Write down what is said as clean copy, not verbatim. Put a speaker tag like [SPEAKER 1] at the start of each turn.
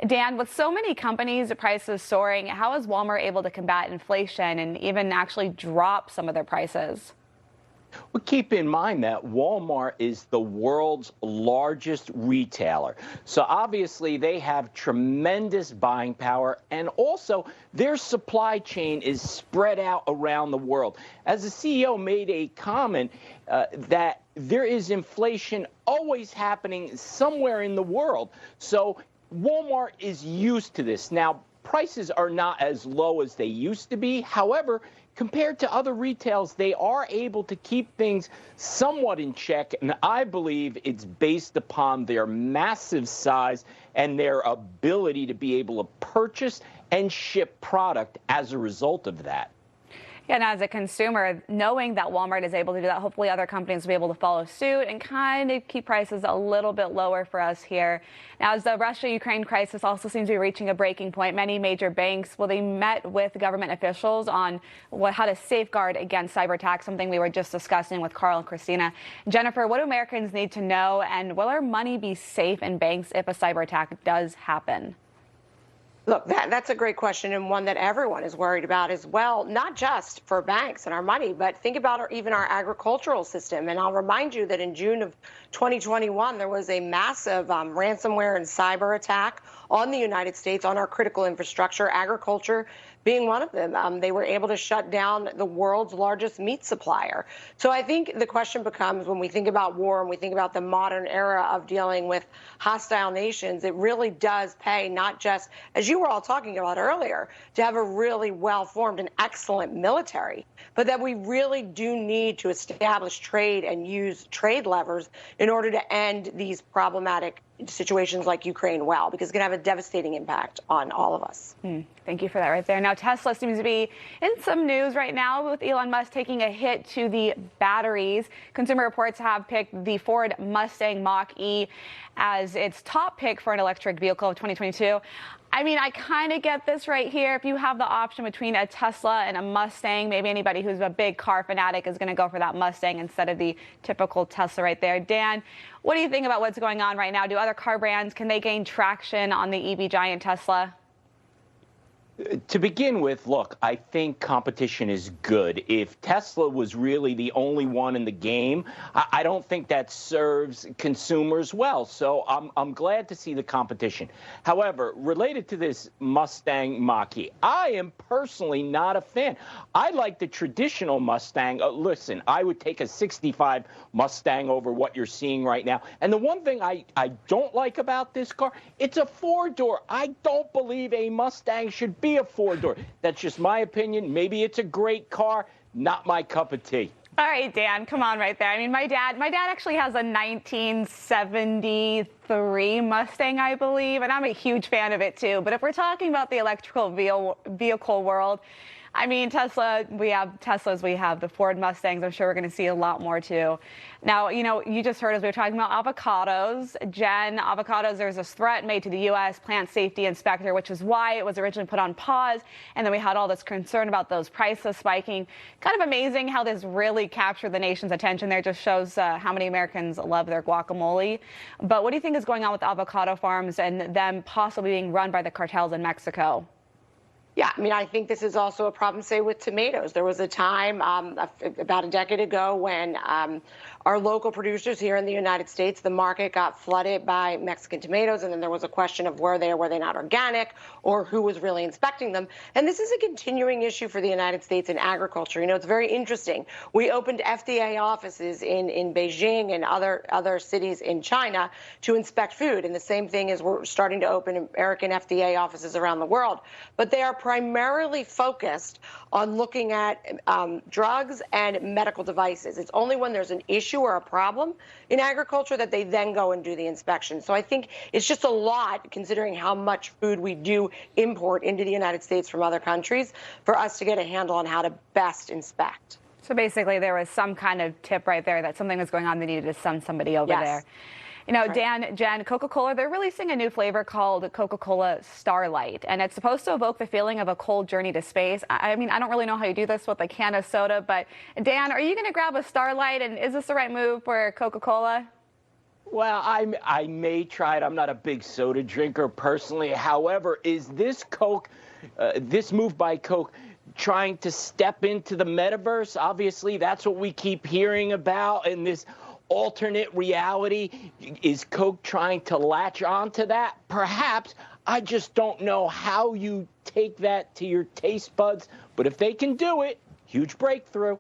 [SPEAKER 1] Dan, with so many companies, prices soaring, how is Walmart able to combat inflation and even actually drop some of their prices?
[SPEAKER 2] Well, keep in mind that Walmart is the world's largest retailer. So obviously they have tremendous buying power, and also their supply chain is spread out around the world. As the CEO made a comment that there is inflation always happening somewhere in the world. So Walmart is used to this. Now, prices are not as low as they used to be. However, compared to other retails, they are able to keep things somewhat in check, and I believe it's based upon their massive size and their ability to be able to purchase and ship product as a result of that.
[SPEAKER 1] Yeah, and as a consumer, knowing that Walmart is able to do that, hopefully other companies will be able to follow suit and kind of keep prices a little bit lower for us here. Now, as the Russia-Ukraine crisis also seems to be reaching a breaking point, many major banks, well, they met with government officials on how to safeguard against cyber attacks, something we were just discussing with Carl and Christina. Jennifer, what do Americans need to know, and will our money be safe in banks if a cyber attack does happen?
[SPEAKER 3] Look, that's a great question, and one that everyone is worried about as well, not just for banks and our money, but think about even our agricultural system. And I'll remind you that in June of 2021, there was a massive ransomware and cyber attack on the United States, on our critical infrastructure, agriculture being one of them. They were able to shut down the world's largest meat supplier. So I think the question becomes, when we think about war and we think about the modern era of dealing with hostile nations, it really does pay, not just, as you were all talking about earlier, to have a really well-formed and excellent military, but that we really do need to establish trade and use trade levers in order to end these problematic situations like Ukraine well, because it's going to have a devastating impact on all of us.
[SPEAKER 1] Thank you for that right there. Now, Tesla seems to be in some news right now with Elon Musk taking a hit to the batteries. Consumer Reports have picked the Ford Mustang Mach-E as its top pick for an electric vehicle of 2022. I mean, I kind of get this right here. If you have the option between a Tesla and a Mustang, maybe anybody who's a big car fanatic is going to go for that Mustang instead of the typical Tesla right there. Dan, what do you think about what's going on right now? Do other car brands, can they gain traction on the EV giant Tesla?
[SPEAKER 2] To begin with, look, I think competition is good. If Tesla was really the only one in the game, I don't think that serves consumers well. So I'm glad to see the competition. However, related to this Mustang Mach-E, I am personally not a fan. I like the traditional Mustang. Listen, I would take a 65 Mustang over what you're seeing right now. And the one thing I don't like about this car, it's a four-door. I don't believe a Mustang should be a four-door. That's just my opinion. Maybe it's a great car, not my cup of tea.
[SPEAKER 1] All right, Dan, come on right there. I mean, my dad actually has a 1973 Mustang, I believe, and I'm a huge fan of it too. But if we're talking about the electrical vehicle world, I mean, Tesla, we have Teslas, we have the Ford Mustangs. I'm sure we're going to see a lot more too. Now, you know, you just heard as we were talking about avocados. Jen, avocados, there's this threat made to the U.S. plant safety inspector, which is why it was originally put on pause. And then we had all this concern about those prices spiking. Kind of amazing how this really captured the nation's attention there. Just shows how many Americans love their guacamole. But what do you think is going on with avocado farms and them possibly being run by the cartels in Mexico?
[SPEAKER 3] Yeah, I mean, I think this is also a problem, say, with tomatoes. There was a time about a decade ago when our local producers here in the United States, the market got flooded by Mexican tomatoes, and then there was a question of were they not organic, or who was really inspecting them. And this is a continuing issue for the United States in agriculture. You know, it's very interesting. We opened FDA offices in Beijing and other cities in China to inspect food, and the same thing is we're starting to open American FDA offices around the world. But they are primarily focused on looking at drugs and medical devices. It's only when there's an issue or a problem in agriculture that they then go and do the inspection. So I think it's just a lot, considering how much food we do import into the United States from other countries, for us to get a handle on how to best inspect.
[SPEAKER 1] So basically there was some kind of tip right there that something was going on, they needed to send somebody over there. You know, Dan, Jen, Coca-Cola, they're releasing a new flavor called Coca-Cola Starlight, and it's supposed to evoke the feeling of a cold journey to space. I mean, I don't really know how you do this with a can of soda, but Dan, are you going to grab a Starlight, and is this the right move for Coca-Cola?
[SPEAKER 2] Well, I may try it. I'm not a big soda drinker personally. However, is this Coke, this move by Coke, trying to step into the metaverse? Obviously, that's what we keep hearing about in this alternate reality. Is Coke trying to latch on to that? Perhaps. I just don't know how you take that to your taste buds. But if they can do it, huge breakthrough.